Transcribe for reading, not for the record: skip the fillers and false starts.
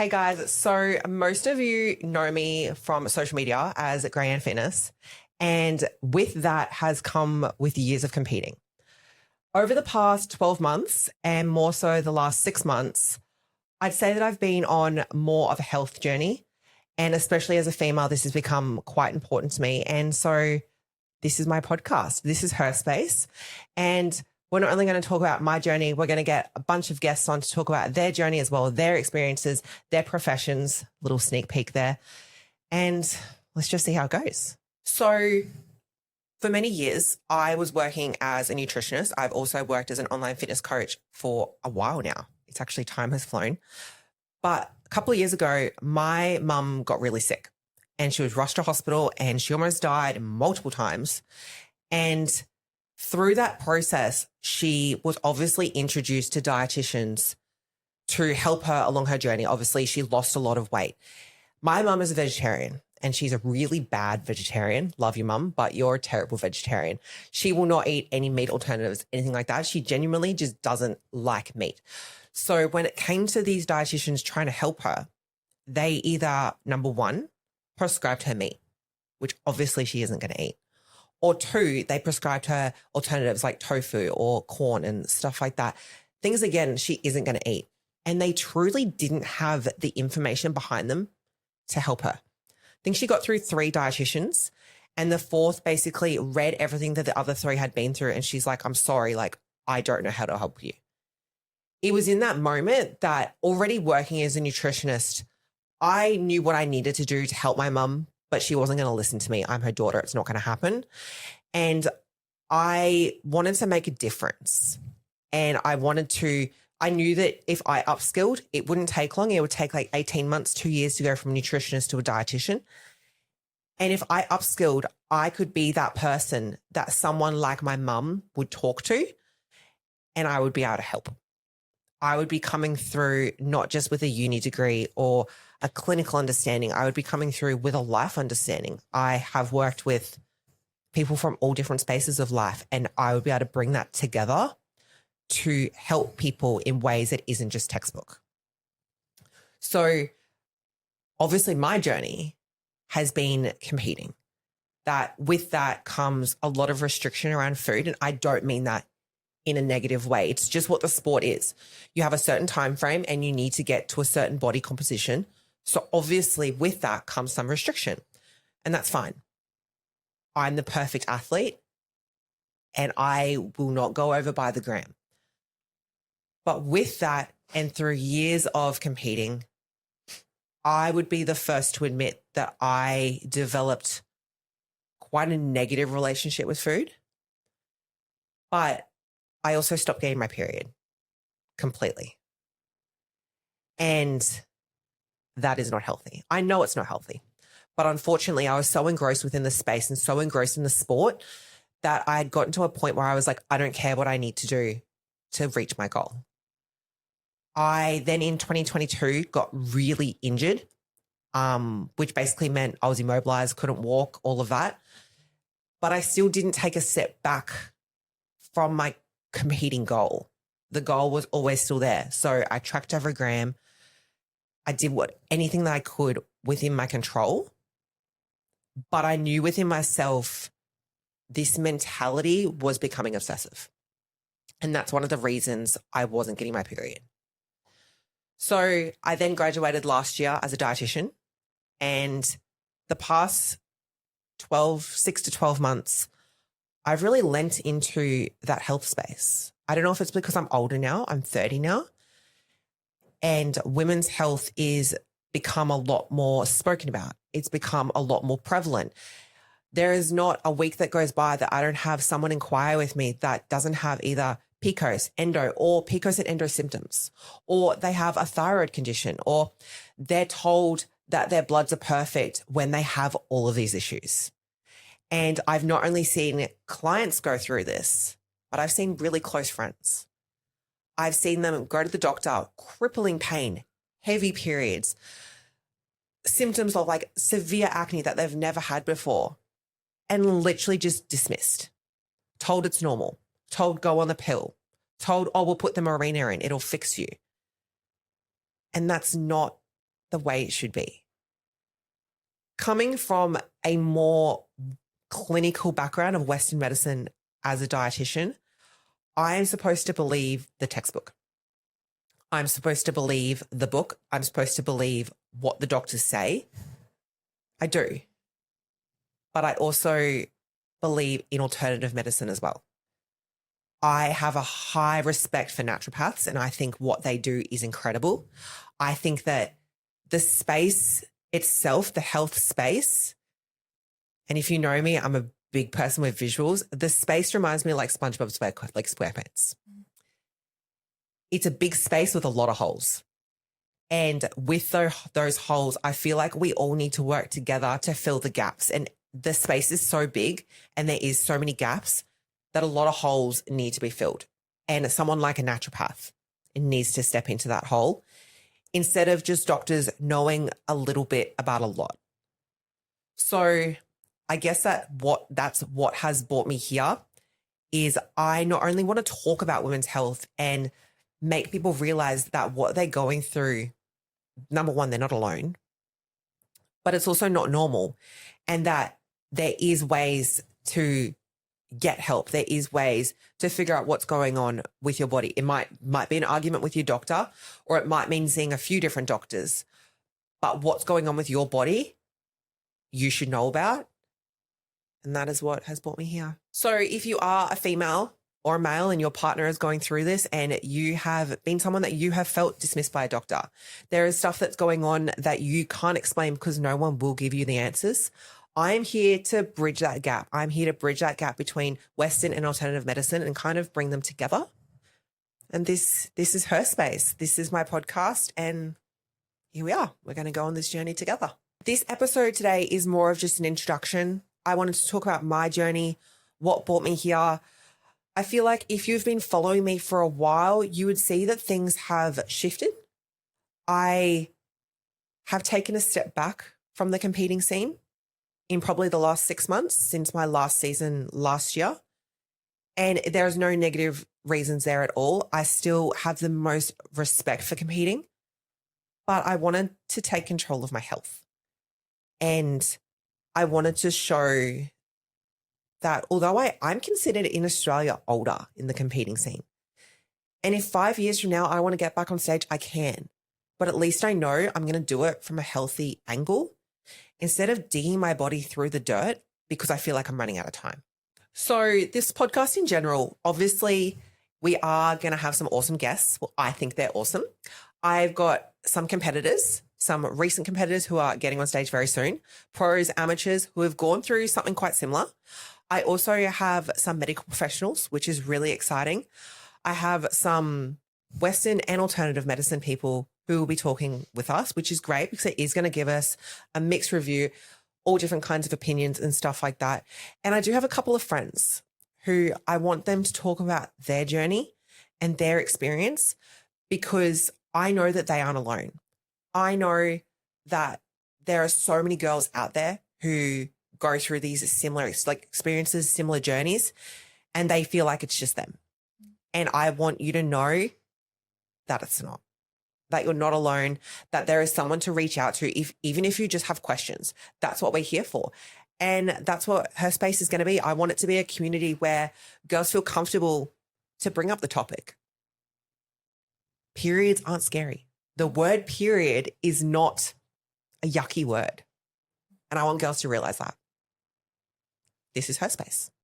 Hey guys, so most of you know me from social media as GRAYANN Fitness, and with that has come with years of competing. Over the past 12 months, and more so the last 6 months, I'd say that I've been on more of a health journey, and especially as a female, this has become quite important to me. And so this is my podcast. This is her space. And we're not only going to talk about my journey, we're going to get a bunch of guests on to talk about their journey as well, their experiences, their professions, little sneak peek there. And let's just see how it goes. So for many years, I was working as a nutritionist. I've also worked as an online fitness coach for a while now. It's actually time has flown. But a couple of years ago, my mum got really sick and she was rushed to hospital and she almost died multiple times. And through that process, she was obviously introduced to dietitians to help her along her journey. Obviously, she lost a lot of weight. My mum is a vegetarian and she's a really bad vegetarian. Love you, mum, but you're a terrible vegetarian. She will not eat any meat alternatives, anything like that. She genuinely just doesn't like meat. So when it came to these dietitians trying to help her, they either, number one, prescribed her meat, which obviously she isn't going to eat. Or two, they prescribed her alternatives like tofu or corn and stuff like that. Things, again, she isn't going to eat. And they truly didn't have the information behind them to help her. I think she got through 3 dietitians and the 4th basically read everything that the other 3 had been through. And she's like, I'm sorry, like, I don't know how to help you. It was in that moment that already working as a nutritionist, I knew what I needed to do to help my mum, but she wasn't going to listen to me. I'm her daughter. It's not going to happen. And I wanted to make a difference. And I knew that if I upskilled, it wouldn't take long. It would take like 18 months, 2 years to go from a nutritionist to a dietitian. And if I upskilled, I could be that person that someone like my mum would talk to and I would be able to help. I would be coming through not just with a uni degree or a clinical understanding. I would be coming through with a life understanding. I have worked with people from all different spaces of life, and I would be able to bring that together to help people in ways that isn't just textbook. So obviously my journey has been competing. That with that comes a lot of restriction around food. And I don't mean that in a negative way. It's just what the sport is. You have a certain time frame and you need to get to a certain body composition. So obviously with that comes some restriction, and that's fine. I'm the perfect athlete and I will not go over by the gram. But with that, and through years of competing, I would be the first to admit that I developed quite a negative relationship with food. But I also stopped getting my period completely. And that is not healthy. I know it's not healthy. But unfortunately, I was so engrossed within the space and so engrossed in the sport that I had gotten to a point where I was like, I don't care what I need to do to reach my goal. I then in 2022 got really injured, which basically meant I was immobilized, couldn't walk, all of that. But I still didn't take a step back from my competing goal. The goal was always still there. So I tracked every gram. I did anything that I could within my control. But I knew within myself, this mentality was becoming obsessive. And that's one of the reasons I wasn't getting my period. So I then graduated last year as a dietitian, and the past 6 to 12 months, I've really lent into that health space. I don't know if it's because I'm older now. I'm 30 now. And women's health is become a lot more spoken about. It's become a lot more prevalent. There is not a week that goes by that I don't have someone inquire with me that doesn't have either PCOS, endo, or PCOS and endo symptoms, or they have a thyroid condition, or they're told that their bloods are perfect when they have all of these issues. And I've not only seen clients go through this, but I've seen really close friends. I've seen them go to the doctor, crippling pain, heavy periods, symptoms of like severe acne that they've never had before, and literally just dismissed, told it's normal, told go on the pill, told, oh, we'll put the Mirena in, it'll fix you. And that's not the way it should be. Coming from a more clinical background of Western medicine as a dietitian, I am supposed to believe the textbook. I'm supposed to believe the book. I'm supposed to believe what the doctors say. I do. But I also believe in alternative medicine as well. I have a high respect for naturopaths, and I think what they do is incredible. I think that the space itself, the health space, and if you know me, I'm a big person with visuals. The space reminds me of like SpongeBob SquarePants. It's a big space with a lot of holes. And with those holes, I feel like we all need to work together to fill the gaps. And the space is so big and there is so many gaps that a lot of holes need to be filled. And someone like a naturopath needs to step into that hole instead of just doctors knowing a little bit about a lot. So I guess that's what has brought me here is I not only want to talk about women's health and make people realize that what they're going through, number one, they're not alone, but it's also not normal, and that there is ways to get help. There is ways to figure out what's going on with your body. It might be an argument with your doctor, or it might mean seeing a few different doctors, but what's going on with your body, you should know about. And that is what has brought me here. So if you are a female or a male and your partner is going through this and you have been someone that you have felt dismissed by a doctor, there is stuff that's going on that you can't explain because no one will give you the answers. I'm here to bridge that gap. I'm here to bridge that gap between Western and alternative medicine and kind of bring them together. And this is her space. This is my podcast. And here we are. We're going to go on this journey together. This episode today is more of just an introduction. I wanted to talk about my journey, what brought me here. I feel like if you've been following me for a while, you would see that things have shifted. I have taken a step back from the competing scene in probably the last 6 months since my last season last year. And there's no negative reasons there at all. I still have the most respect for competing, but I wanted to take control of my health. And I wanted to show that although I'm considered in Australia older in the competing scene, and if 5 years from now I want to get back on stage, I can. But at least I know I'm going to do it from a healthy angle instead of digging my body through the dirt because I feel like I'm running out of time. So this podcast in general, obviously we are going to have some awesome guests. Well, I think they're awesome. I've got some competitors, some recent competitors who are getting on stage very soon, pros, amateurs who have gone through something quite similar. I also have some medical professionals, which is really exciting. I have some Western and alternative medicine people who will be talking with us, which is great because it is going to give us a mixed review, all different kinds of opinions and stuff like that. And I do have a couple of friends who I want them to talk about their journey and their experience because I know that they aren't alone. I know that there are so many girls out there who go through these similar experiences, similar journeys, and they feel like it's just them. And I want you to know that it's not, that you're not alone, that there is someone to reach out to, even if you just have questions. That's what we're here for. And that's what her space is going to be. I want it to be a community where girls feel comfortable to bring up the topic. Periods aren't scary. The word period is not a yucky word. And I want girls to realize that. This is her space.